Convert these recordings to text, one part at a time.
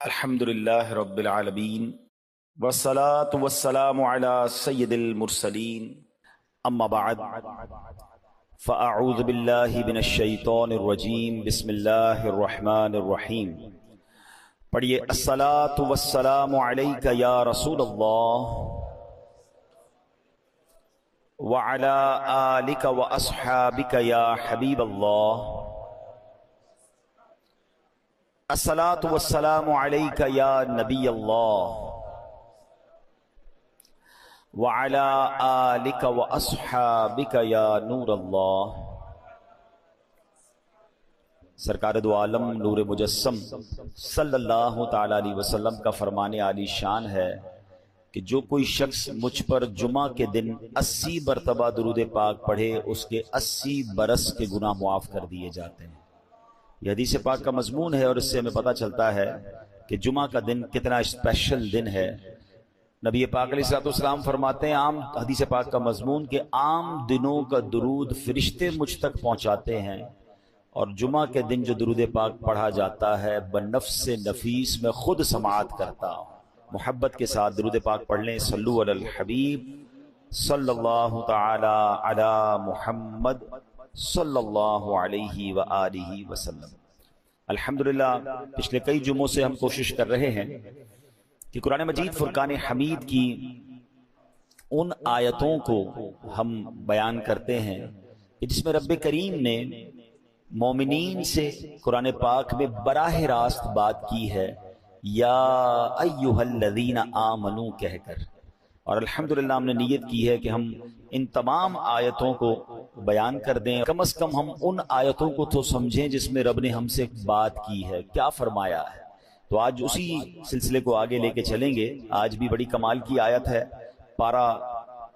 الحمدللہ رب العالمین والصلاة والسلام علی سید المرسلین اما بعد فاعوذ باللہ من الشیطان الرجیم بسم اللہ الرحمن الرحیم۔ پڑھیے الصلاة والسلام علیک یا رسول اللہ وعلی آلک واصحابک یا حبیب اللہ۔ الصلاة والسلام علیک یا نبی اللہ وعلی آلک واصحابک یا نور اللہ۔ سرکار دو عالم نور مجسم صلی اللہ تعالی علیہ وسلم کا فرمان عالی شان ہے کہ جو کوئی شخص مجھ پر جمعہ کے دن 80 مرتبہ درود پاک پڑھے اس کے 80 برس کے گناہ معاف کر دیے جاتے ہیں۔ یہ حدیث پاک کا مضمون ہے اور اس سے ہمیں پتہ چلتا ہے کہ جمعہ کا دن کتنا اسپیشل دن ہے۔ نبی پاک علیہ السلام فرماتے ہیں عام حدیث پاک کا مضمون کہ عام دنوں کا درود فرشتے مجھ تک پہنچاتے ہیں اور جمعہ کے دن جو درود پاک پڑھا جاتا ہے بنفس نفیس میں خود سماعت کرتا ہوں۔ محبت کے ساتھ درود پاک پڑھ لیں۔ صلو علی الحبیب صلی اللہ تعالی علی محمد صلی اللہ علیہ وآلہ وسلم۔ الحمدللہ پچھلے کئی جمعوں سے ہم کوشش کر رہے ہیں کہ قرآن مجید فرقان حمید کی ان آیتوں کو ہم بیان کرتے ہیں کہ جس میں رب کریم نے مومنین سے قرآن پاک میں براہ راست بات کی ہے یا ایھا الذین آمنو کہہ کر، اور الحمدللہ ہم نے نیت کی ہے کہ ہم ان تمام آیتوں کو بیان کر دیں، کم از کم ہم ان آیتوں کو تو سمجھیں جس میں رب نے ہم سے بات کی ہے، کیا فرمایا ہے۔ تو آج اسی سلسلے کو آگے لے کے چلیں گے۔ آج بھی بڑی کمال کی آیت ہے، پارہ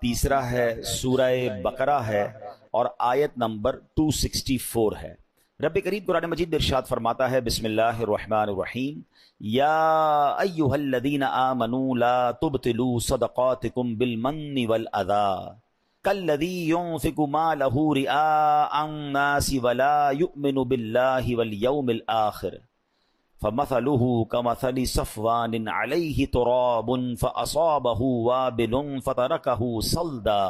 3 ہے، سورہ بقرہ ہے اور آیت نمبر 264 ہے۔ رب کریم قرآن مجید میں ارشاد فرماتا ہے بسم اللہ الرحمن الرحیم یا ایھا الذین آمنوا لا تبطلوا صدقاتکم بالمن والأذى کالذی ينفق مالہ رئاء الناس ولا یؤمن باللہ والیوم الآخر فمثلہ کمثل صفوان علیہ تراب فأصابہ وابل فترکہ صلدا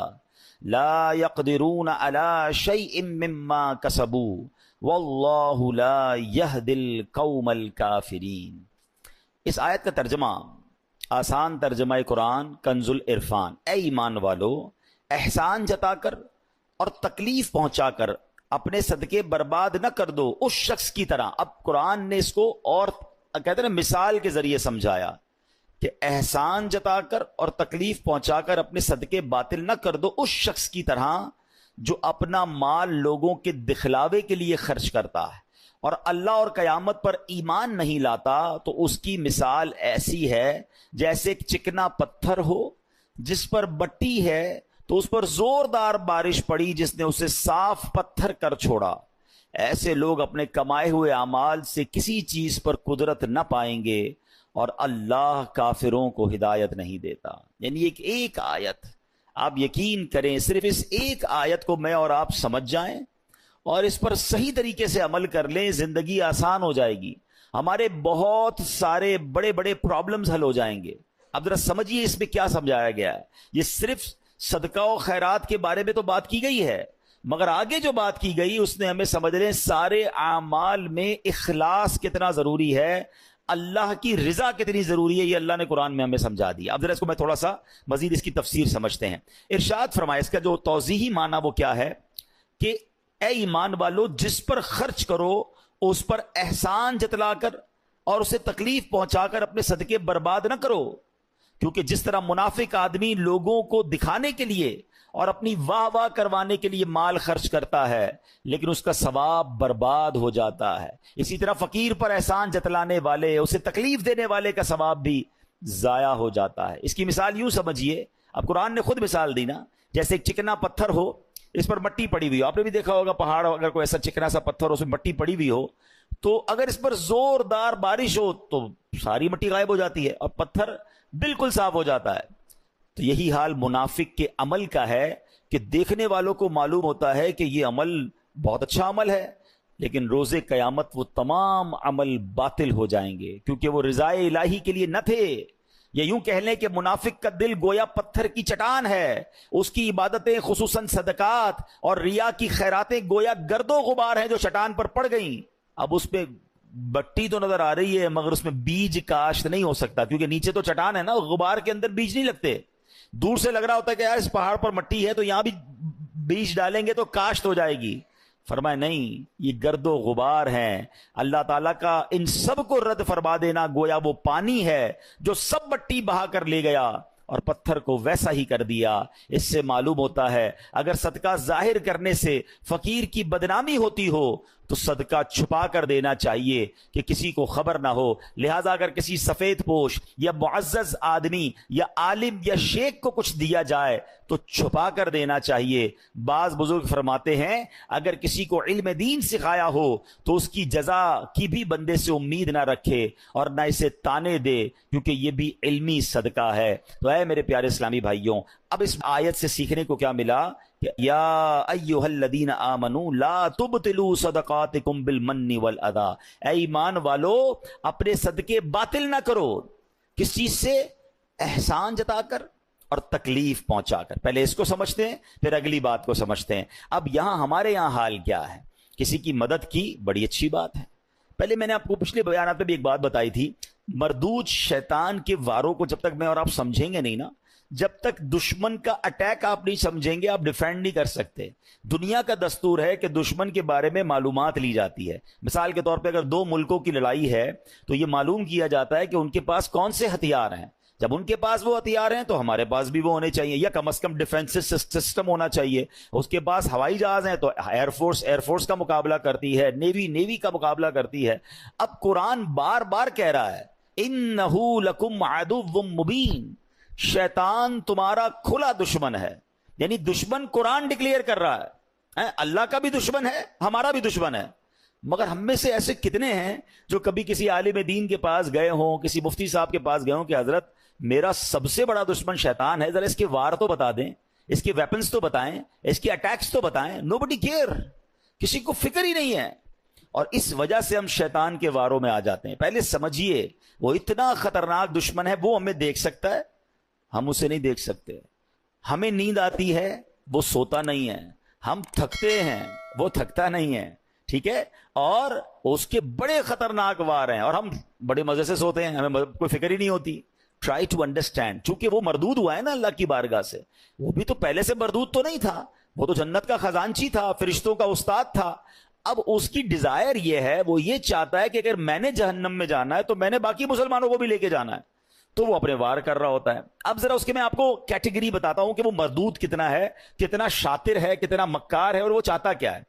لا یقدرون علی شیء مما کسبوا واللہ لا یہدی القوم الکافرین۔ اس آیت کا ترجمہ، آسان ترجمہ قرآن کنز العرفان، اے ایمان والو احسان جتا کر اور تکلیف پہنچا کر اپنے صدقے برباد نہ کر دو اس شخص کی طرح۔ اب قرآن نے اس کو اور کہتے ہیں مثال کے ذریعے سمجھایا کہ احسان جتا کر اور تکلیف پہنچا کر اپنے صدقے باطل نہ کر دو اس شخص کی طرح جو اپنا مال لوگوں کے دکھلاوے کے لیے خرچ کرتا ہے اور اللہ اور قیامت پر ایمان نہیں لاتا، تو اس کی مثال ایسی ہے جیسے ایک چکنا پتھر ہو جس پر مٹی ہے تو اس پر زوردار بارش پڑی جس نے اسے صاف پتھر کر چھوڑا۔ ایسے لوگ اپنے کمائے ہوئے اعمال سے کسی چیز پر قدرت نہ پائیں گے اور اللہ کافروں کو ہدایت نہیں دیتا۔ یعنی ایک آیت، آپ یقین کریں صرف اس ایک آیت کو میں اور آپ سمجھ جائیں اور اس پر صحیح طریقے سے عمل کر لیں، زندگی آسان ہو جائے گی، ہمارے بہت سارے بڑے بڑے پرابلمز حل ہو جائیں گے۔ اب ذرا سمجھیے اس میں کیا سمجھایا گیا ہے۔ یہ صرف صدقہ و خیرات کے بارے میں تو بات کی گئی ہے، مگر آگے جو بات کی گئی اس نے ہمیں سمجھ لیں سارے اعمال میں اخلاص کتنا ضروری ہے، اللہ کی رضا کتنی ضروری ہے، یہ اللہ نے قرآن میں ہمیں سمجھا دیا۔ اب ذرا اس کو میں تھوڑا سا مزید اس کی تفسیر سمجھتے ہیں۔ ارشاد فرمایا، اس کا جو توضیحی معنی وہ کیا ہے کہ اے ایمان والو جس پر خرچ کرو اس پر احسان جتلا کر اور اسے تکلیف پہنچا کر اپنے صدقے برباد نہ کرو، کیونکہ جس طرح منافق آدمی لوگوں کو دکھانے کے لیے اور اپنی واہ واہ کروانے کے لیے مال خرچ کرتا ہے لیکن اس کا ثواب برباد ہو جاتا ہے، اسی طرح فقیر پر احسان جتلانے والے، اسے تکلیف دینے والے کا ثواب بھی ضائع ہو جاتا ہے۔ اس کی مثال یوں سمجھیے، اب قرآن نے خود مثال دی نا، جیسے ایک چکنا پتھر ہو، اس پر مٹی پڑی ہوئی ہو، آپ نے بھی دیکھا ہوگا پہاڑ اگر کوئی ایسا چکنا سا پتھر ہو اس میں مٹی پڑی ہوئی ہو تو اگر اس پر زوردار بارش ہو تو ساری مٹی غائب ہو جاتی ہے اور پتھر بالکل صاف ہو جاتا ہے۔ تو یہی حال منافق کے عمل کا ہے کہ دیکھنے والوں کو معلوم ہوتا ہے کہ یہ عمل بہت اچھا عمل ہے، لیکن روز قیامت وہ تمام عمل باطل ہو جائیں گے، کیونکہ وہ رضائے الہی کے لیے نہ تھے۔ یا یوں کہہ لیں کہ منافق کا دل گویا پتھر کی چٹان ہے، اس کی عبادتیں خصوصاً صدقات اور ریا کی خیراتیں گویا گرد و غبار ہیں جو چٹان پر پڑ گئیں۔ اب اس پہ بٹی تو نظر آ رہی ہے مگر اس میں بیج کاشت نہیں ہو سکتا، کیونکہ نیچے تو چٹان ہے نا، غبار کے اندر بیج نہیں لگتے۔ دور سے لگ رہا ہوتا ہے کہ یار اس پہاڑ پر مٹی ہے تو یہاں بھی بیج ڈالیں گے تو کاشت ہو جائے گی۔ فرمایا نہیں، یہ گرد و غبار ہیں۔ اللہ تعالیٰ کا ان سب کو رد فرما دینا گویا وہ پانی ہے جو سب مٹی بہا کر لے گیا اور پتھر کو ویسا ہی کر دیا۔ اس سے معلوم ہوتا ہے اگر صدقہ ظاہر کرنے سے فقیر کی بدنامی ہوتی ہو تو صدقہ چھپا کر دینا چاہیے کہ کسی کو خبر نہ ہو۔ لہذا اگر کسی سفید پوش یا معزز آدمی یا عالم یا شیخ کو کچھ دیا جائے تو چھپا کر دینا چاہیے۔ بعض بزرگ فرماتے ہیں اگر کسی کو علم دین سکھایا ہو تو اس کی جزا کی بھی بندے سے امید نہ رکھے اور نہ اسے تانے دے، کیونکہ یہ بھی علمی صدقہ ہے۔ تو اے میرے پیارے اسلامی بھائیوں، اب اس آیت سے سیکھنے کو کیا ملا کہ یا ایھا الذین آمنوا لا تبطلوا صدقاتکم بالمن والاذی، اے ایمان والو اپنے صدقے باطل نہ کرو۔ کس چیز سے؟ احسان جتا کر اور تکلیف پہنچا کر۔ پہلے اس کو سمجھتے ہیں پھر اگلی بات کو سمجھتے ہیں۔ اب یہاں ہمارے یہاں حال کیا ہے؟ کسی کی مدد کی بڑی اچھی بات ہے۔ پہلے میں نے آپ کو پچھلے بیانات میں بھی ایک بات بتائی تھی، مردود شیطان کے واروں کو جب تک میں اور آپ سمجھیں گے نہیں نا، جب تک دشمن کا اٹیک آپ نہیں سمجھیں گے آپ ڈیفینڈ نہیں کر سکتے۔ دنیا کا دستور ہے کہ دشمن کے بارے میں معلومات لی جاتی ہے۔ مثال کے طور پہ اگر دو ملکوں کی لڑائی ہے تو یہ معلوم کیا جاتا ہے کہ ان کے پاس کون سے ہتھیار ہیں۔ جب ان کے پاس وہ ہتھیار ہیں تو ہمارے پاس بھی وہ ہونے چاہیے، یا کم از کم ڈیفینس سسٹم ہونا چاہیے۔ اس کے پاس ہوائی جہاز ہیں تو ایئر فورس کا مقابلہ کرتی ہے، نیوی کا مقابلہ کرتی ہے۔ اب قرآن بار بار کہہ رہا ہے اِنَّهُ لَكُمْ عَدُوٌّ مُبِينٌ، شیطان تمہارا کھلا دشمن ہے۔ یعنی دشمن قرآن ڈکلیئر کر رہا ہے، اللہ کا بھی دشمن ہے ہمارا بھی دشمن ہے۔ مگر ہم میں سے ایسے کتنے ہیں جو کبھی کسی عالم دین کے پاس گئے ہوں، کسی مفتی صاحب کے پاس گئے ہوں کہ حضرت میرا سب سے بڑا دشمن شیطان ہے، ذرا اس کے وار تو بتا دیں، اس کے ویپنز تو بتائیں، اس کے اٹیکس تو بتائیں۔ نوبڈی کیئر، کسی کو فکر ہی نہیں ہے۔ اور اس وجہ سے ہم شیطان کے واروں میں آ جاتے ہیں۔ پہلے سمجھیے وہ اتنا خطرناک دشمن ہے، وہ ہمیں دیکھ سکتا ہے، ہم اسے نہیں دیکھ سکتے۔ ہمیں نیند آتی ہے، وہ سوتا نہیں ہے۔ ہم تھکتے ہیں، وہ تھکتا نہیں ہے، ٹھیک ہے؟ اور اس کے بڑے خطرناک وار ہیں اور ہم بڑے مزے سے سوتے ہیں، ہمیں کوئی فکر ہی نہیں ہوتی۔ ٹرائی ٹو انڈرسٹینڈ، چونکہ وہ مردود ہوا ہے نا اللہ کی بارگاہ سے، وہ بھی تو پہلے سے مردود تو نہیں تھا، وہ تو جنت کا خزانچی تھا، فرشتوں کا استاد تھا۔ اب اس کی ڈیزائر یہ ہے، وہ یہ چاہتا ہے کہ اگر میں نے جہنم میں جانا ہے تو میں نے باقی مسلمانوں کو بھی لے کے جانا ہے، تو وہ اپنے وار کر رہا ہوتا ہے۔ اب ذرا اس کے میں آپ کو کیٹیگری بتاتا ہوں کہ وہ مردود کتنا ہے، کتنا شاطر ہے، کتنا مکار ہے، اور وہ چاہتا کیا ہے۔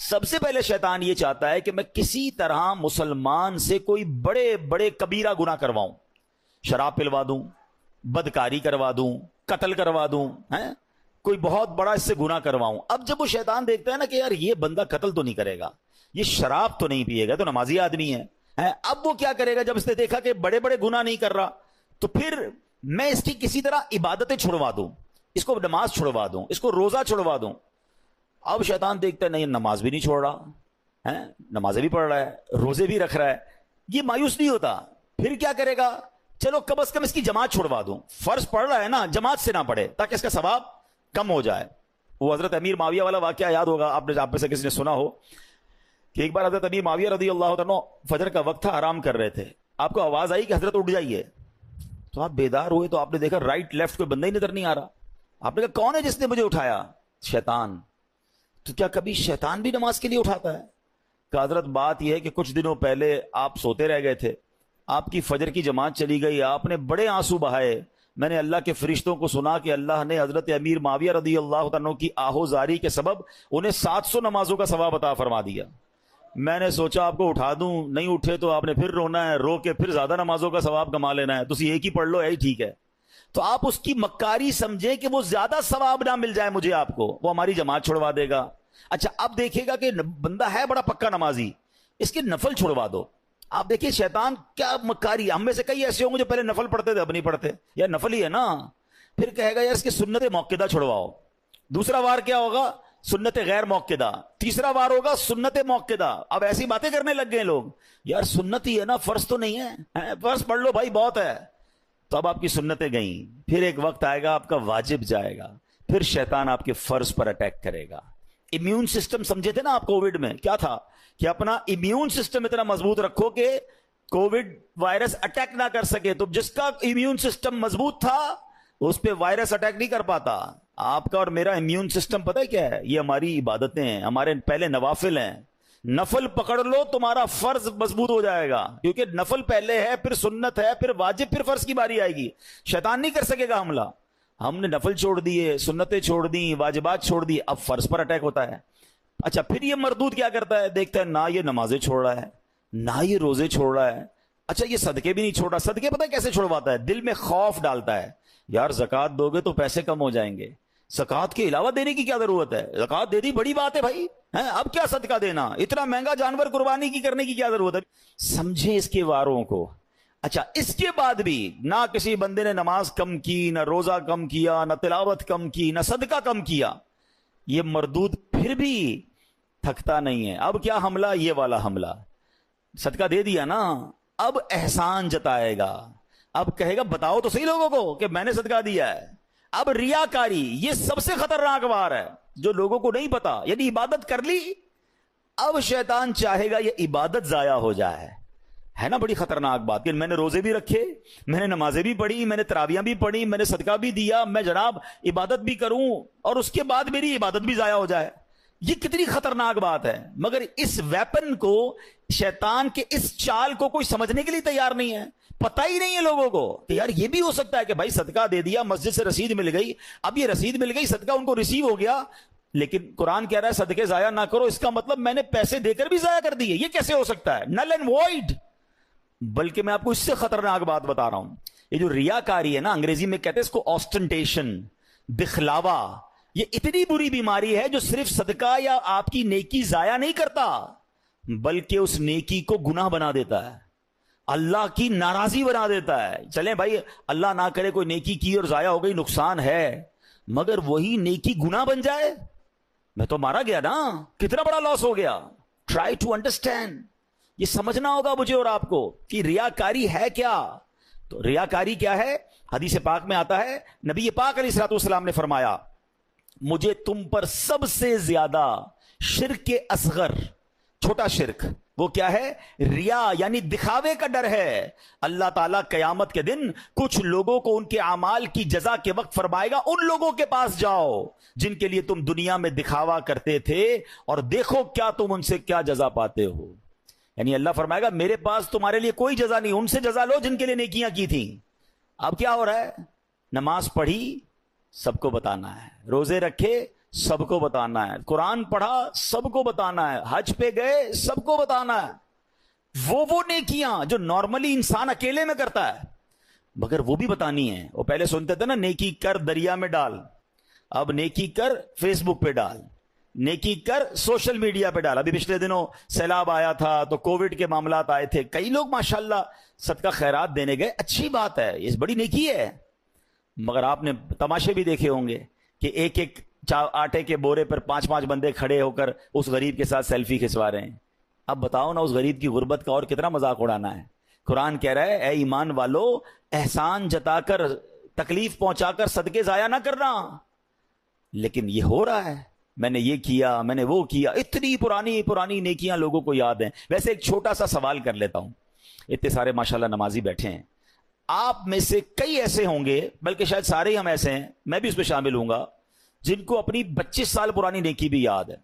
سب سے پہلے شیطان یہ چاہتا ہے کہ میں کسی طرح مسلمان سے کوئی بڑے بڑے کبیرہ گناہ کرواؤں، شراب پلوا دوں، بدکاری کروا دوں، قتل کروا دوں، کوئی بہت بڑا اس سے گناہ کرواؤں۔ اب جب وہ شیطان دیکھتا ہے نا کہ یار یہ بندہ قتل تو نہیں کرے گا، یہ شراب تو نہیں پیے گا، تو نمازی آدمی ہے، اب وہ کیا کرے گا؟ جب اس نے دیکھا کہ بڑے بڑے گناہ نہیں کر رہا تو پھر میں اس کی کسی طرح عبادتیں چھڑوا دوں، اس کو نماز چھڑوا دوں، اس کو روزہ چھڑوا دوں۔ اب شیطان دیکھتا ہے نہیں، نماز بھی نہیں چھوڑ رہا ہے، نمازیں بھی پڑھ رہا ہے، روزے بھی رکھ رہا ہے، یہ مایوس نہیں ہوتا۔ پھر کیا کرے گا؟ چلو کم از کم اس کی جماعت چھڑوا دوں، فرض پڑھ رہا ہے نا، جماعت سے نہ پڑھے تاکہ اس کا ثواب کم ہو جائے۔ وہ حضرت امیر معاویہ والا واقعہ یاد ہوگا آپ میں سے کسی نے سنا ہو کہ ایک بار حضرت امیر معاویہ رضی اللہ عنہ فجر کا وقت تھا، آرام کر رہے تھے، آپ کو آواز آئی کہ حضرت اٹھ جائیے، تو آپ بیدار ہوئے تو آپ نے دیکھا رائٹ لیفٹ کوئی بندہ ہی نظر نہیں آ رہا۔ آپ نے کہا کون ہے جس نے مجھے اٹھایا؟ شیطان۔ تو کیا کبھی شیطان بھی نماز کے لیے اٹھاتا ہے؟ کہ حضرت بات یہ ہے کہ کچھ دنوں پہلے آپ سوتے رہ گئے تھے، آپ کی فجر کی جماعت چلی گئی، آپ نے بڑے آنسو بہائے، میں نے اللہ کے فرشتوں کو سنا کہ اللہ نے حضرت امیر معاویہ رضی اللہ عنہ کی آہوزاری کے سبب انہیں 700 نمازوں کا ثواب عطا فرما دیا۔ میں نے سوچا آپ کو اٹھا دوں، نہیں اٹھے تو آپ نے پھر رونا ہے، رو کے پھر زیادہ نمازوں کا ثواب کما لینا ہے، تو اسی ایک ہی پڑھ لو، یہی ٹھیک ہے۔ تو آپ اس کی مکاری سمجھیں کہ وہ زیادہ ثواب نہ مل جائے مجھے آپ کو، وہ ہماری جماعت چھڑوا دے گا۔ اچھا اب دیکھے گا کہ بندہ ہے بڑا پکا نمازی، اس کے نفل چھڑوا دو۔ آپ دیکھیے شیطان کیا مکاری، ہم میں سے کئی ایسے ہوں گے جو پہلے نفل پڑھتے تھے اب نہیں پڑھتے، یا نفل ہی ہے نا، پھر کہے گا یار اس کی سنت موقدہ چھڑواؤ۔ دوسرا وار کیا ہوگا؟ سنت غیر موقدہ. تیسرا وار ہوگا سنت موقدہ. اب ایسی باتیں کرنے لگ گئے لوگ, یار سنت ہی ہے نا, فرض تو نہیں ہے, فرض پڑھ لو بھائی بہت ہے. تو اب آپ کی سنتیں گئیں, پھر ایک وقت آئے گا آپ کا واجب جائے گا, پھر شیطان آپ کے فرض پر اٹیک کرے گا. امیون سسٹم سمجھے تھے نا آپ کووڈ میں, کیا تھا کہ اپنا امیون سسٹم اتنا مضبوط رکھو کہ کووڈ وائرس اٹیک نہ کر سکے. تو جس کا امیون سسٹم مضبوط تھا اس پہ وائرس اٹیک نہیں کر پاتا. آپ کا اور میرا امیون سسٹم پتہ ہے کیا ہے؟ یہ ہماری عبادتیں ہیں, ہمارے پہلے نوافل ہیں. نفل پکڑ لو تمہارا فرض مضبوط ہو جائے گا, کیونکہ نفل پہلے ہے, پھر سنت ہے, پھر واجب, پھر فرض کی باری آئے گی. شیطان نہیں کر سکے گا حملہ. ہم نے نفل چھوڑ دیے, سنتیں چھوڑ دی, واجبات چھوڑ دی, اب فرض پر اٹیک ہوتا ہے. اچھا پھر یہ مردود کیا کرتا ہے, دیکھتا ہے نہ یہ نمازیں چھوڑ رہا ہے, نہ یہ روزے چھوڑ رہا ہے, اچھا یہ صدقے بھی نہیں چھوڑ رہا. صدقے پتہ ہے کیسے چھوڑواتا ہے؟ دل میں خوف ڈالتا ہے, یار زکوٰۃ دو گے تو پیسے کم ہو جائیں گے, زکوٰۃ کے علاوہ دینے کی کیا ضرورت ہے, زکوٰۃ دے دی بڑی بات ہے بھائی, اب کیا صدقہ دینا, اتنا مہنگا جانور قربانی کی کرنے کی کیا ضرورت ہے. سمجھے اس کے واروں کو. اچھا اس کے بعد بھی نہ کسی بندے نے نماز کم کی, نہ روزہ کم کیا, نہ تلاوت کم کی, نہ صدقہ کم کیا, یہ مردود پھر بھی تھکتا نہیں ہے. اب کیا حملہ, یہ والا حملہ, صدقہ دے دیا نا, اب احسان جتائے گا, اب کہے گا بتاؤ تو صحیح لوگوں کو کہ میں نے صدقہ دیا ہے. اب ریاکاری یہ سب سے خطرناک وار ہے جو لوگوں کو نہیں پتا. یعنی عبادت کر لی, اب شیطان چاہے گا یہ عبادت ضائع ہو جائے. ہے نا بڑی خطرناک بات کہ میں نے روزے بھی رکھے, میں نے نمازیں بھی پڑھی, میں نے تراویاں بھی پڑھی, میں نے صدقہ بھی دیا, میں جناب عبادت بھی کروں اور اس کے بعد میری عبادت بھی ضائع ہو جائے. یہ کتنی خطرناک بات ہے. مگر اس ویپن کو, شیطان کے اس چال کو کوئی سمجھنے کے لیے تیار نہیں ہے. پتہ ہی نہیں ہے لوگوں کو کہ یار یہ بھی ہو سکتا ہے کہ بھائی صدقہ دے دیا, مسجد سے رسید مل گئی, اب یہ رسید مل گئی, صدقہ ان کو ریسیو ہو گیا, لیکن قرآن کہہ رہا ہے صدقے ضائع نہ کرو, اس کا مطلب میں نے پیسے دے کر بھی ضائع کر دیے. یہ کیسے ہو سکتا ہے؟ Null and void. بلکہ میں آپ کو اس سے خطرناک بات بتا رہا ہوں, یہ جو ریاکاری ہے نا, انگریزی میں کہتے ہیں اس کو آسٹنٹیشن, دکھلاوا. یہ اتنی بری بیماری ہے جو صرف صدقہ یا آپ کی نیکی ضائع نہیں کرتا, بلکہ اس نیکی کو گناہ بنا دیتا ہے, اللہ کی ناراضی بنا دیتا ہے. چلیں بھائی اللہ نہ کرے کوئی نیکی کی اور ضائع ہو گئی, نقصان ہے, مگر وہی نیکی گناہ بن جائے, میں تو مارا گیا نا, کتنا بڑا لاس ہو گیا. ٹرائی ٹو انڈرسٹینڈ, یہ سمجھنا ہوگا مجھے اور آپ کو کہ ریاکاری ہے کیا. تو ریاکاری کیا ہے؟ حدیث پاک میں آتا ہے, نبی پاک علیہ الصلوۃ والسلام نے فرمایا مجھے تم پر سب سے زیادہ شرک اصغر, چھوٹا شرک, وہ کیا ہے؟ ریا, یعنی دکھاوے کا ڈر ہے. اللہ تعالیٰ قیامت کے دن کچھ لوگوں کو ان کے اعمال کی جزا کے وقت فرمائے گا ان لوگوں کے پاس جاؤ جن کے لیے تم دنیا میں دکھاوا کرتے تھے اور دیکھو کیا تم ان سے کیا جزا پاتے ہو. یعنی اللہ فرمائے گا میرے پاس تمہارے لیے کوئی جزا نہیں, ان سے جزا لو جن کے لیے نیکیاں کی تھیں. اب کیا ہو رہا ہے؟ نماز پڑھی سب کو بتانا ہے, روزے رکھے سب کو بتانا ہے, قرآن پڑھا سب کو بتانا ہے, حج پہ گئے سب کو بتانا ہے. وہ نیکیاں جو نارملی انسان اکیلے میں کرتا ہے مگر وہ بھی بتانی ہے. وہ پہلے سنتے تھے نا نیکی کر دریا میں ڈال, اب نیکی کر فیس بک پہ ڈال, نیکی کر سوشل میڈیا پہ ڈال. ابھی پچھلے دنوں سیلاب آیا تھا تو کووڈ کے معاملات آئے تھے, کئی لوگ ماشاءاللہ صدقہ خیرات دینے گئے, اچھی بات ہے, یہ بڑی نیکی ہے. مگر آپ نے تماشے بھی دیکھے ہوں گے کہ ایک ایک آٹے کے بورے پر 5-5 بندے کھڑے ہو کر اس غریب کے ساتھ سیلفی کھنچوا رہے ہیں. اب بتاؤ نا اس غریب کی غربت کا اور کتنا مذاق اڑانا ہے. قرآن کہہ رہا ہے اے ایمان والو احسان جتا کر, تکلیف پہنچا کر صدقے ضائع نہ کرنا. لیکن یہ ہو رہا ہے, میں نے یہ کیا, میں نے وہ کیا, اتنی پرانی پرانی نیکیاں لوگوں کو یاد ہیں. ویسے ایک چھوٹا سا سوال کر لیتا ہوں, اتنے سارے ماشاءاللہ نمازی بیٹھے ہیں, آپ میں سے کئی ایسے ہوں گے, بلکہ شاید سارے ہی ہم ایسے ہیں, میں بھی اس میں شامل ہوں گا, جن کو اپنی 25 سال پرانی نیکی بھی یاد ہے.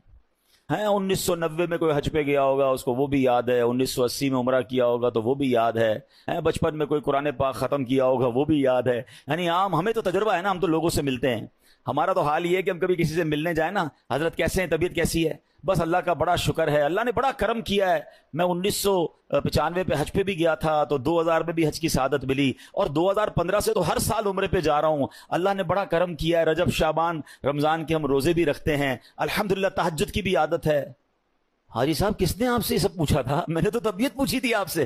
1990 میں کوئی حج پہ گیا ہوگا اس کو وہ بھی یاد ہے, 1980 میں عمرہ کیا ہوگا تو وہ بھی یاد ہے, بچپن میں کوئی قرآن پاک ختم کیا ہوگا وہ بھی یاد ہے. یعنی عام ہمیں تو تجربہ ہے نا, ہم تو لوگوں سے ملتے ہیں. ہمارا تو حال یہ ہے کہ ہم کبھی کسی سے ملنے جائیں نا, حضرت کیسے ہیں, طبیعت کیسی ہے, بس اللہ کا بڑا شکر ہے, اللہ نے بڑا کرم کیا ہے. میں 1995 پہ حج پہ بھی گیا تھا تو 2000 میں بھی حج کی سعادت ملی, اور 2015 سے تو ہر سال عمرے پہ جا رہا ہوں. اللہ نے بڑا کرم کیا ہے, رجب شعبان رمضان کے ہم روزے بھی رکھتے ہیں, الحمدللہ تہجد کی بھی عادت ہے. حاجی صاحب کس نے آپ سے یہ سب پوچھا تھا؟ میں نے تو طبیعت پوچھی تھی آپ سے,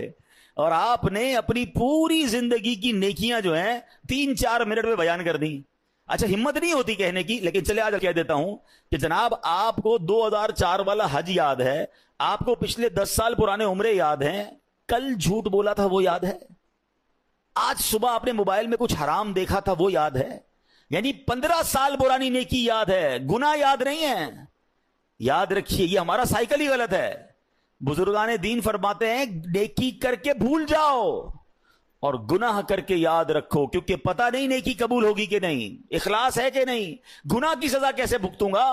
اور آپ نے اپنی پوری زندگی کی نیکیاں جو ہیں 3-4 منٹ میں بیان کر دی. اچھا ہمت نہیں ہوتی کہنے کی، لیکن چلے آج کہہ دیتا ہوں کہ جناب آپ کو 2004 والا حج یاد ہے، آپ کو پچھلے 10 سال پرانے عمرے یاد ہیں، کل جھوٹ بولا تھا وہ یاد ہے، آج صبح آپ نے موبائل میں کچھ حرام دیکھا تھا وہ یاد ہے، یعنی 15 سال پرانی نیکی یاد ہے، گناہ یاد نہیں ہے۔ یاد رکھیے یہ ہمارا سائیکل ہی غلط ہے۔ بزرگان دین فرماتے ہیں نیکی کر کے بھول جاؤ اور گناہ کر کے یاد رکھو، کیونکہ پتہ نہیں نیکی قبول ہوگی کہ نہیں، اخلاص ہے کہ نہیں، گناہ کی سزا کیسے بھگتوں گا۔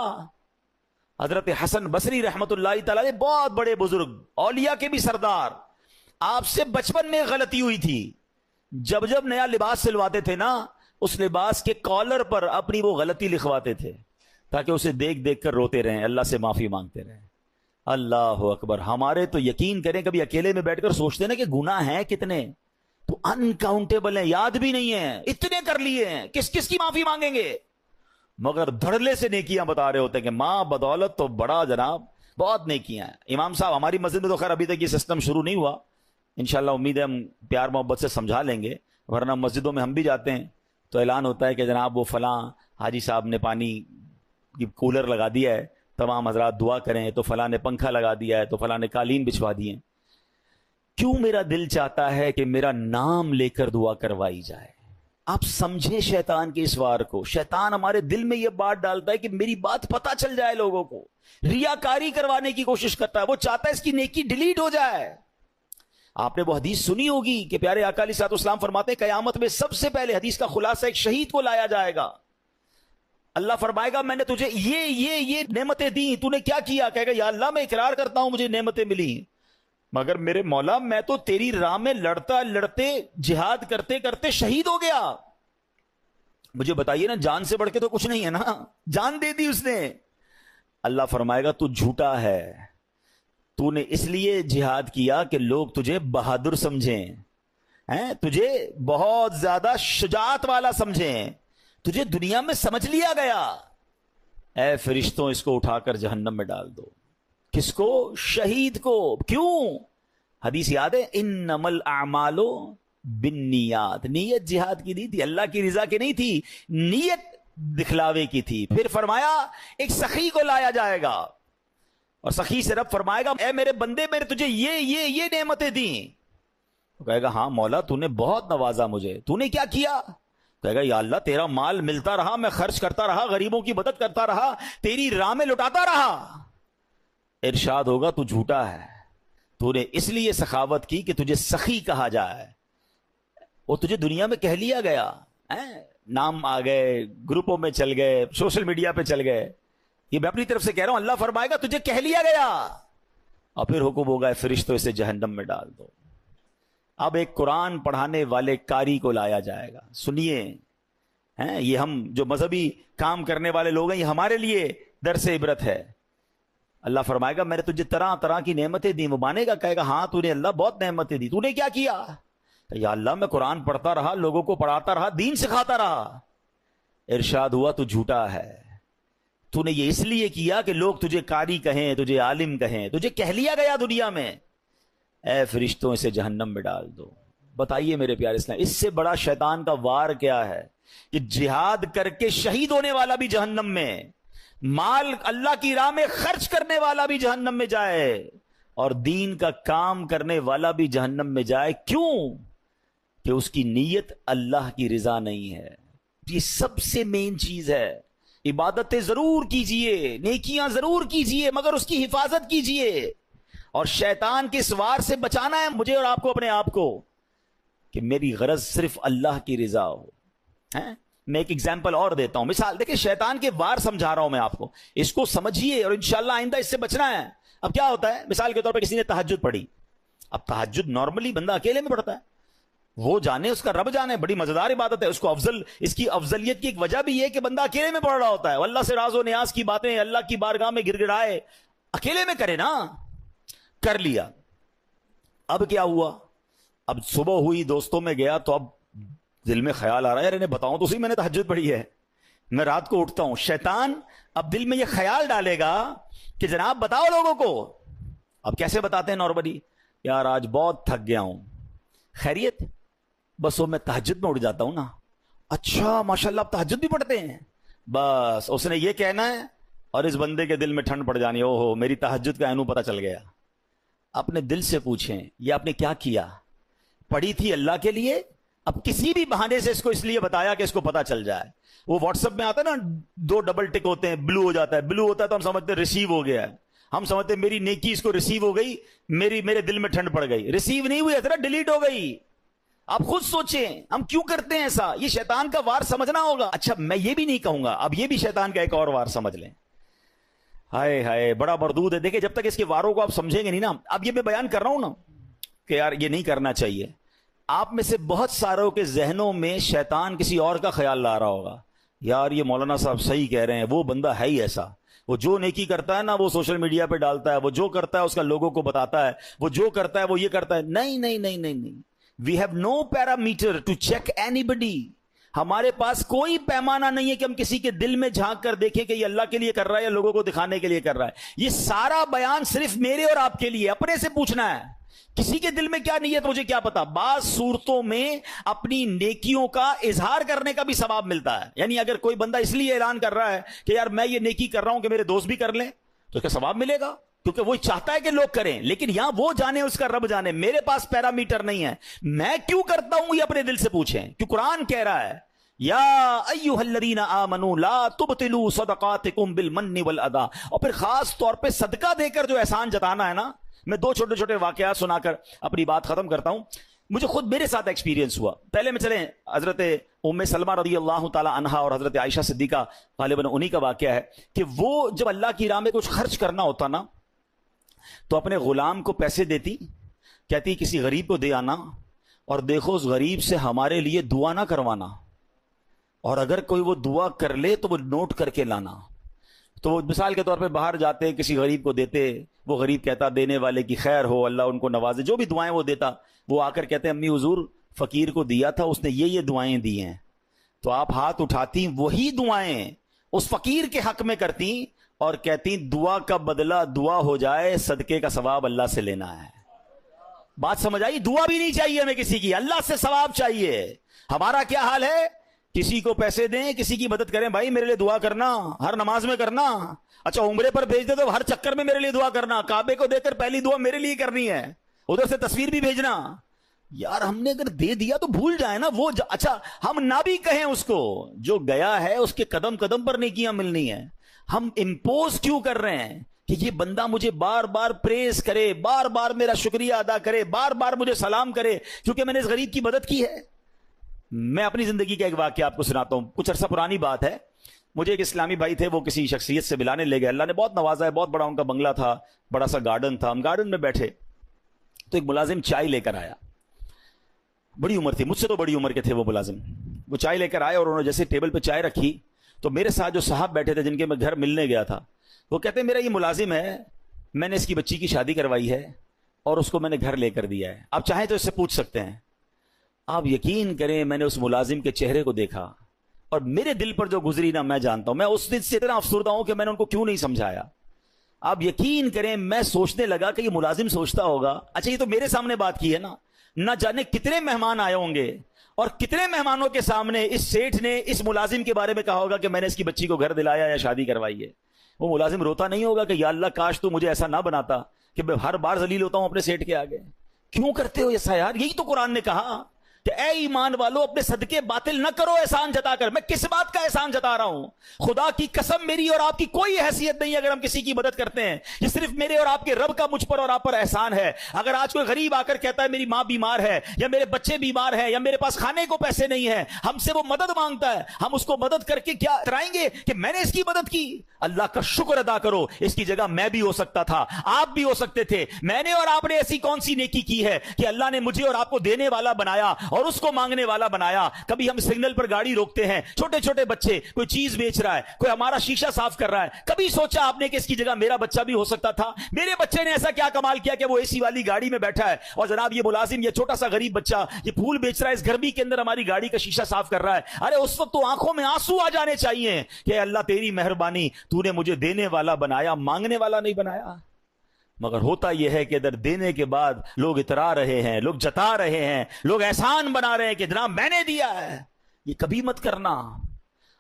حضرت حسن بصری رحمت اللہ تعالی بہت بڑے بزرگ، اولیاء کے بھی سردار، آپ سے بچپن میں غلطی ہوئی تھی، جب جب نیا لباس سلواتے تھے نا، اس لباس کے کالر پر اپنی وہ غلطی لکھواتے تھے تاکہ اسے دیکھ دیکھ کر روتے رہیں، اللہ سے معافی مانگتے رہیں۔ اللہ اکبر۔ ہمارے تو یقین کریں کبھی اکیلے میں بیٹھ کر سوچتے نا کہ گناہ ہیں کتنے، تو انکاؤنٹیبل ہیں، یاد بھی نہیں ہیں، اتنے کر لیے ہیں، کس کس کی معافی مانگیں گے، مگر دھڑلے سے نیکیاں بتا رہے ہوتے ہیں کہ ماں بدولت تو بڑا جناب بہت نیکیاں ہیں۔ امام صاحب ہماری مسجد میں تو خیر ابھی تک یہ سسٹم شروع نہیں ہوا، انشاءاللہ امید ہے ہم پیار محبت سے سمجھا لیں گے، ورنہ مسجدوں میں ہم بھی جاتے ہیں تو اعلان ہوتا ہے کہ جناب وہ فلاں حاجی صاحب نے پانی کی کولر لگا دیا ہے، تمام حضرات دعا کریں، تو فلاں نے پنکھا لگا دیا ہے، تو فلاں نے قالین بچھوا دیے۔ کیوں میرا دل چاہتا ہے کہ میرا نام لے کر دعا کروائی جائے۔ آپ سمجھیں شیطان کے اس وار کو، شیطان ہمارے دل میں یہ بات ڈالتا ہے کہ میری بات پتہ چل جائے لوگوں کو، ریاکاری کروانے کی کوشش کرتا ہے، وہ چاہتا ہے اس کی نیکی ڈیلیٹ ہو جائے۔ آپ نے وہ حدیث سنی ہوگی کہ پیارے آقا علیہ الصلوۃ والسلام فرماتے ہیں قیامت میں سب سے پہلے، حدیث کا خلاصہ، ایک شہید کو لایا جائے گا، اللہ فرمائے گا میں نے تجھے یہ نعمتیں دیں، تو نے کیا کیا؟ کہے گا یا اللہ میں اقرار کرتا ہوں مجھے نعمتیں ملی، مگر میرے مولا میں تو تیری راہ میں لڑتے جہاد کرتے کرتے شہید ہو گیا، مجھے بتائیے نا، جان سے بڑھ کے تو کچھ نہیں ہے نا، جان دے دی اس نے۔ اللہ فرمائے گا تو جھوٹا ہے، تو نے اس لیے جہاد کیا کہ لوگ تجھے بہادر سمجھیں، تجھے بہت زیادہ شجاعت والا سمجھیں، تجھے دنیا میں سمجھ لیا گیا۔ اے فرشتوں اس کو اٹھا کر جہنم میں ڈال دو۔ کس کو؟ شہید کو۔ کیوں؟ حدیث یاد ہے انما الاعمال بالنیات، نیت جہاد کی نہیں تھی، اللہ کی رضا کی نہیں تھی، نیت دکھلاوے کی تھی۔ پھر فرمایا ایک سخی کو لایا جائے گا اور سخی سے رب فرمائے گا اے میرے بندے میں نے تجھے یہ نعمتیں دیں، تو کہے گا ہاں مولا تو نے بہت نوازا مجھے، تو نے کیا کیا؟ کہے گا یا اللہ تیرا مال ملتا رہا، میں خرچ کرتا رہا، غریبوں کی مدد کرتا رہا، تیری راہ میں لٹاتا رہا۔ ارشاد ہوگا تو جھوٹا ہے، تو نے اس لیے سخاوت کی کہ تجھے سخی کہا جائے، وہ تجھے دنیا میں کہہ لیا گیا، نام آ گئے، گروپوں میں چل گئے، سوشل میڈیا پہ چل گئے، یہ میں اپنی طرف سے کہہ رہا ہوں، اللہ فرمائے گا تجھے کہہ لیا گیا، اور پھر حکم ہوگا فرشتوں اسے جہنم میں ڈال دو۔ اب ایک قرآن پڑھانے والے قاری کو لایا جائے گا۔ سنیے، یہ ہم جو مذہبی کام کرنے والے لوگ ہیں یہ ہمارے لیے درس عبرت ہے۔ اللہ فرمائے گا میں نے تجھے طرح طرح کی نعمتیں دی، وہ مانے گا، کہے گا ہاں تو نے اللہ بہت نعمتیں دی، تو نے کیا کیا؟ یا اللہ میں قرآن پڑھتا رہا، لوگوں کو پڑھاتا رہا، دین سکھاتا رہا۔ ارشاد ہوا تو جھوٹا ہے، تو نے یہ اس لیے کیا کہ لوگ تجھے قاری کہیں، تجھے عالم کہیں، تجھے کہہ لیا گیا دنیا میں، اے فرشتوں اسے جہنم میں ڈال دو۔ بتائیے میرے پیارے اسلام، اس سے بڑا شیطان کا وار کیا ہے کہ جہاد کر کے شہید ہونے والا بھی جہنم میں، مال اللہ کی راہ میں خرچ کرنے والا بھی جہنم میں جائے، اور دین کا کام کرنے والا بھی جہنم میں جائے۔ کیوں؟ کہ اس کی نیت اللہ کی رضا نہیں ہے۔ یہ سب سے مین چیز ہے۔ عبادتیں ضرور کیجئے، نیکیاں ضرور کیجئے، مگر اس کی حفاظت کیجئے، اور شیطان کے سوار سے بچانا ہے مجھے اور آپ کو، اپنے آپ کو، کہ میری غرض صرف اللہ کی رضا ہو۔ میں ایک ایگزامپل اور دیتا ہوں، مثال دیکھیں، شیطان کے وار سمجھا رہا ہوں میں آپ کو، اس کو سمجھیے اور انشاءاللہ آئندہ اس سے بچنا ہے۔ اب کیا ہوتا ہے، مثال کے طور پر کسی نے تہجد پڑھی، اب تہجد نارملی بندہ اکیلے میں پڑھتا ہے، وہ جانے اس کا رب جانے، بڑی مزیدار عبادت ہے، اس کو اس کی افضلیت کی ایک وجہ بھی یہ کہ بندہ اکیلے میں پڑھ رہا ہوتا ہے، اللہ سے راز و نیاز کی باتیں اللہ کی بارگاہ میں گر گڑائے، اکیلے میں کرے نا، کر لیا۔ اب کیا ہوا، اب صبح ہوئی، دوستوں میں گیا، تو اب دل میں خیال آ رہا ہے یار انہیں بتاؤں تو صحیح میں نے تہجد پڑھی ہے، میں رات کو اٹھتا ہوں۔ شیطان اب دل میں یہ خیال ڈالے گا کہ جناب بتاؤ لوگوں کو۔ اب کیسے بتاتے ہیں نارملی، یار آج بہت تھک گیا ہوں، خیریت؟ بس وہ میں تہجد میں اٹھ جاتا ہوں نا، اچھا ماشاءاللہ آپ تہجد بھی پڑھتے ہیں؟ بس اس نے یہ کہنا ہے اور اس بندے کے دل میں ٹھنڈ پڑ جانی، او ہو میری تہجد کا اینو پتہ چل گیا۔ اپنے دل سے پوچھیں یہ آپ نے کیا کیا؟ پڑھی تھی اللہ کے لیے، اب کسی بھی بہانے سے اس کو اس لیے بتایا کہ اس کو پتا چل جائے۔ وہ واٹس ایپ میں آتا ہے نا 2 ڈبل ٹک ہوتے ہیں، بلو ہو جاتا ہے، بلو ہوتا ہے تو ہم سمجھتے ہیں ریسیو ہو گیا ہے، ہم سمجھتے ہیں میری نیکی اس کو ریسیو ہو گئی، میرے دل میں ٹھنڈ پڑ گئی۔ ریسیو نہیں ہوئی، ذرا ڈیلیٹ ہو گئی۔ آپ خود سوچیں ہم کیوں کرتے ہیں ایسا؟ یہ شیطان کا وار سمجھنا ہوگا۔ اچھا میں یہ بھی نہیں کہوں گا، اب یہ بھی شیطان کا ایک اور وار سمجھ لیں۔ ہائے ہائے بڑا مردود ہے۔ دیکھیں جب تک اس کے واروں کو آپ سمجھیں گے نہیں نا، اب یہ میں بیان کر رہا ہوں نا کہ یار یہ نہیں کرنا چاہیے، آپ میں سے بہت ساروں کے ذہنوں میں شیطان کسی اور کا خیال لا رہا ہوگا، یار یہ مولانا صاحب صحیح کہہ رہے ہیں، وہ بندہ ہے ہی ایسا، وہ جو نیکی کرتا ہے نا وہ سوشل میڈیا پہ ڈالتا ہے، وہ جو کرتا ہے اس کا لوگوں کو بتاتا ہے، وہ جو کرتا ہے وہ یہ کرتا ہے۔ نہیں نہیں نہیں نہیں نہیں، we have no parameter to check anybody. ہمارے پاس کوئی پیمانہ نہیں ہے کہ ہم کسی کے دل میں جھانک کر دیکھیں کہ یہ اللہ کے لیے کر رہا ہے یا لوگوں کو دکھانے کے لیے کر رہا ہے۔ یہ سارا بیان صرف میرے اور آپ کے لیے، اپنے سے پوچھنا ہے کسی کے دل میں کیا نیت مجھے کیا پتا۔ بعض صورتوں میں اپنی نیکیوں کا اظہار کرنے کا بھی ثواب ملتا ہے، یعنی اگر کوئی بندہ اس لیے اعلان کر رہا ہے کہ یار میں یہ نیکی کر رہا ہوں کہ میرے دوست بھی کر لیں تو اس کا ثواب ملے گا، کیونکہ وہ چاہتا ہے کہ لوگ کریں، لیکن یہاں وہ جانے اس کا رب جانے، میرے پاس پیرامیٹر نہیں ہے۔ میں کیوں کرتا ہوں یہ اپنے دل سے پوچھیں، کہ قرآن کہہ رہا ہے یا ایھا الذین آمنوا لا تبطلوا صدقاتکم بالمن والاذی، اور پھر خاص طور پہ صدقہ دے کر جو احسان جتانا ہے نا۔ میں 2 چھوٹے چھوٹے واقعات سنا کر اپنی بات ختم کرتا ہوں۔ مجھے خود میرے ساتھ ایکسپیرینس ہوا۔ پہلے میں چلیں حضرت ام سلمہ رضی اللہ تعالی عنہا اور حضرت عائشہ صدیقہ غالباً انہی کا واقعہ ہے کہ وہ جب اللہ کی راہ میں کچھ خرچ کرنا ہوتا نا تو اپنے غلام کو پیسے دیتی، کہتی کسی غریب کو دے آنا، اور دیکھو اس غریب سے ہمارے لیے دعا نہ کروانا، اور اگر کوئی وہ دعا کر لے تو وہ نوٹ کر کے لانا۔ تو وہ مثال کے طور پہ باہر جاتے کسی غریب کو دیتے، وہ غریب کہتا دینے والے کی خیر ہو، اللہ ان کو نوازے، جو بھی دعائیں وہ دیتا، وہ آ کر کہتے امی حضور فقیر کو دیا تھا، اس نے یہ دعائیں دی ہیں۔ تو آپ ہاتھ اٹھاتی وہی دعائیں اس فقیر کے حق میں کرتی اور کہتی دعا کا بدلہ دعا ہو جائے، صدقے کا ثواب اللہ سے لینا ہے۔ بات سمجھ آئی؟ دعا بھی نہیں چاہیے ہمیں کسی کی، اللہ سے ثواب چاہیے۔ ہمارا کیا حال ہے؟ کسی کو پیسے دیں، کسی کی مدد کریں، بھائی میرے لیے دعا کرنا، ہر نماز میں کرنا۔ اچھا عمرے پر بھیج دے تو ہر چکر میں میرے لیے دعا کرنا، کعبے کو دیکھ کر پہلی دعا میرے لیے کرنی ہے، ادھر سے تصویر بھی بھیجنا۔ یار ہم نے اگر دے دیا تو بھول جائے نا وہ اچھا ہم نہ بھی کہیں اس کو، جو گیا ہے اس کے قدم قدم پر نیکیاں ملنی ہے۔ ہم امپوز کیوں کر رہے ہیں کہ یہ بندہ مجھے بار بار پریز کرے، بار بار میرا شکریہ ادا کرے، بار بار مجھے سلام کرے کیونکہ میں نے اس غریب کی مدد کی ہے۔ میں اپنی زندگی کا ایک واقعہ آپ کو سناتا ہوں، کچھ عرصہ پرانی بات ہے۔ مجھے ایک اسلامی بھائی تھے، وہ کسی شخصیت سے ملانے لے گئے، اللہ نے بہت نوازا ہے، بہت بڑا ان کا بنگلہ تھا، بڑا سا گارڈن تھا، ہم گارڈن میں بیٹھے تو ایک ملازم چائے لے کر آیا، بڑی عمر تھی، مجھ سے تو بڑی عمر کے تھے وہ ملازم۔ وہ چائے لے کر آئے اور انہوں نے جیسے ٹیبل پہ چائے رکھی تو میرے ساتھ جو صاحب بیٹھے تھے جن کے میں گھر ملنے گیا تھا، وہ کہتے ہیں میرا یہ ملازم ہے، میں نے اس کی بچی کی شادی کروائی ہے اور اس کو میں نے گھر لے کر دیا ہے، آپ چاہیں تو اس سے پوچھ سکتے ہیں۔ آپ یقین کریں میں نے اس ملازم کے چہرے کو دیکھا اور میرے دل پر جو گزری نا میں جانتا ہوں، میں اس دن سے اتنا افسردہ ہوں کہ میں نے ان کو کیوں نہیں سمجھایا۔ آپ یقین کریں میں سوچنے لگا کہ یہ ملازم سوچتا ہوگا اچھا یہ تو میرے سامنے بات کی ہے نا، نہ جانے کتنے مہمان آئے ہوں گے اور کتنے مہمانوں کے سامنے اس سیٹھ نے اس ملازم کے بارے میں کہا ہوگا کہ میں نے اس کی بچی کو گھر دلایا یا شادی کروائی ہے۔ وہ ملازم روتا نہیں ہوگا کہ یا اللہ کاش تو مجھے ایسا نہ بناتا کہ میں ہر بار ذلیل ہوتا ہوں اپنے سیٹھ کے آگے۔ کیوں کرتے ہو ایسا یار؟ یہی تو قرآن نے کہا کہ اے ایمان والو اپنے صدقے باطل نہ کرو احسان جتا کر۔ میں کس بات کا احسان جتا رہا ہوں؟ خدا کی قسم میری اور آپ کی کوئی حیثیت نہیں ہے اگر ہم کسی کی مدد کرتے ہیں، یہ صرف میرے اور آپ کے رب کا مجھ پر اور آپ پر احسان ہے۔ اگر آج کوئی غریب آ کر کہتا ہے میری ماں بیمار ہے یا میرے بچے بیمار ہیں یا میرے پاس کھانے کو پیسے نہیں ہیں، ہم سے وہ مدد مانگتا ہے، ہم اس کو مدد کر کے کیا اترائیں گے کہ میں نے اس کی مدد کی؟ اللہ کا شکر ادا کرو، اس کی جگہ میں بھی ہو سکتا تھا، آپ بھی ہو سکتے تھے۔ میں نے اور آپ نے ایسی کون سی نیکی کی ہے کہ اللہ نے مجھے اور آپ کو دینے والا بنایا اور اس کو مانگنے والا بنایا؟ کبھی ہم سگنل پر گاڑی روکتے ہیں، چھوٹے چھوٹے بچے کوئی چیز بیچ رہا ہے، کوئی ہمارا شیشہ صاف کر رہا ہے، کبھی سوچا آپ نے کہ اس کی جگہ میرا بچہ بھی ہو سکتا تھا؟ میرے بچے نے ایسا کیا کمال کیا کہ وہ اے سی والی گاڑی میں بیٹھا ہے اور جناب یہ ملازم، یہ چھوٹا سا غریب بچہ یہ پھول بیچ رہا ہے، اس گرمی کے اندر ہماری گاڑی کا شیشہ صاف کر رہا ہے۔ ارے اس وقت تو آنکھوں میں آنسو آ جانے چاہیے کہ اللہ تیری مہربانی، تو نے مجھے دینے والا بنایا، مانگنے والا نہیں بنایا۔ مگر ہوتا یہ ہے کہ ادھر دینے کے بعد لوگ اترا رہے ہیں، لوگ جتا رہے ہیں، لوگ احسان بنا رہے ہیں کہ جناب میں نے دیا ہے۔ یہ کبھی مت کرنا.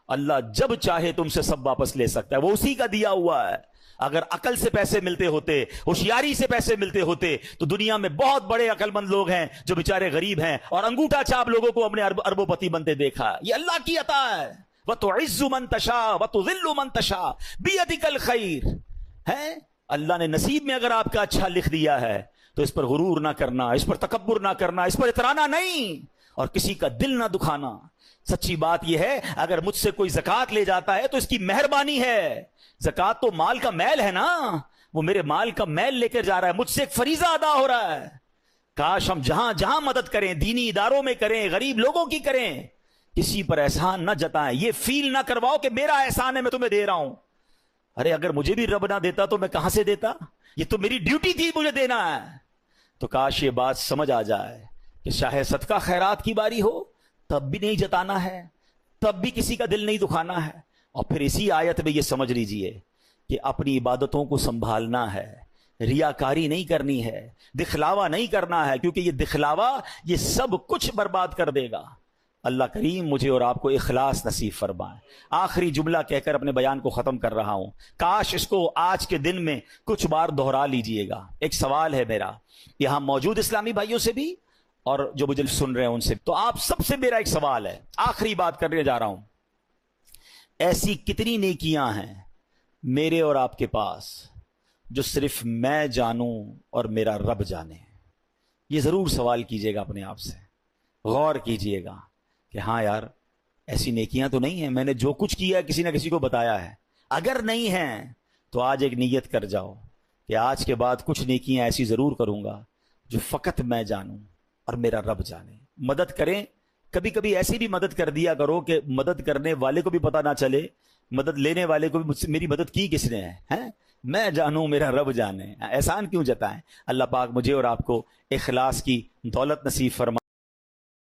اللہ جب چاہے تم سے سب واپس لے سکتا ہے, وہ اسی کا دیا ہوا ہے. اگر عقل سے پیسے ملتے ہوتے, ہوشیاری سے پیسے ملتے ہوتے, تو دنیا میں بہت بڑے عقل مند لوگ ہیں جو بیچارے غریب ہیں اور انگوٹھا چاپ لوگوں کو اپنے اربوں پتی بنتے دیکھا. یہ اللہ کی عطا ہے. وَتُعِزُّ مَن تَشَاءُ وَتُذِلُّ مَن تَشَاءُ بِيَدِكَ الْخَيْرُ. ہے اللہ نے نصیب میں اگر آپ کا اچھا لکھ دیا ہے تو اس پر غرور نہ کرنا, اس پر تکبر نہ کرنا, اس پر اترانا نہیں, اور کسی کا دل نہ دکھانا. سچی بات یہ ہے, اگر مجھ سے کوئی زکوٰۃ لے جاتا ہے تو اس کی مہربانی ہے. زکوٰۃ تو مال کا میل ہے نا, وہ میرے مال کا میل لے کر جا رہا ہے, مجھ سے ایک فریضہ ادا ہو رہا ہے. کاش ہم جہاں جہاں مدد کریں, دینی اداروں میں کریں, غریب لوگوں کی کریں, کسی پر احسان نہ جتائیں. یہ فیل نہ کرواؤ کہ میرا احسان ہے, میں تمہیں دے رہا ہوں. ارے اگر مجھے بھی رب نہ دیتا تو میں کہاں سے دیتا؟ یہ تو میری ڈیوٹی تھی, مجھے دینا ہے. تو کاش یہ بات سمجھ آ جائے کہ چاہے صدقہ خیرات کی باری ہو تب بھی نہیں جتانا ہے, تب بھی کسی کا دل نہیں دکھانا ہے. اور پھر اسی آیت میں یہ سمجھ لیجئے کہ اپنی عبادتوں کو سنبھالنا ہے, ریاکاری نہیں کرنی ہے, دکھلاوا نہیں کرنا ہے, کیونکہ یہ دکھلاوا یہ سب کچھ برباد کر دے گا. اللہ کریم مجھے اور آپ کو اخلاص نصیب فرمائے. آخری جملہ کہہ کر اپنے بیان کو ختم کر رہا ہوں. کاش اس کو آج کے دن میں کچھ بار دہرا لیجئے گا. ایک سوال ہے میرا یہاں موجود اسلامی بھائیوں سے بھی اور جو مجھے سن رہے ہیں ان سے, تو آپ سب سے میرا ایک سوال ہے, آخری بات کرنے جا رہا ہوں. ایسی کتنی نیکیاں ہیں میرے اور آپ کے پاس جو صرف میں جانوں اور میرا رب جانے؟ یہ ضرور سوال کیجئے گا اپنے آپ سے, غور کیجئے گا کہ ہاں یار ایسی نیکیاں تو نہیں ہیں, میں نے جو کچھ کیا ہے کسی نہ کسی کو بتایا ہے. اگر نہیں ہیں تو آج ایک نیت کر جاؤ کہ آج کے بعد کچھ نیکیاں ایسی ضرور کروں گا جو فقط میں جانوں اور میرا رب جانے. مدد کریں, کبھی کبھی ایسی بھی مدد کر دیا کرو کہ مدد کرنے والے کو بھی پتہ نہ چلے, مدد لینے والے کو بھی میری مدد کی کس نے ہے, میں جانوں میرا رب جانے. احسان کیوں جتائیں. اللہ پاک مجھے اور آپ کو اخلاص کی دولت نصیب فرمائے.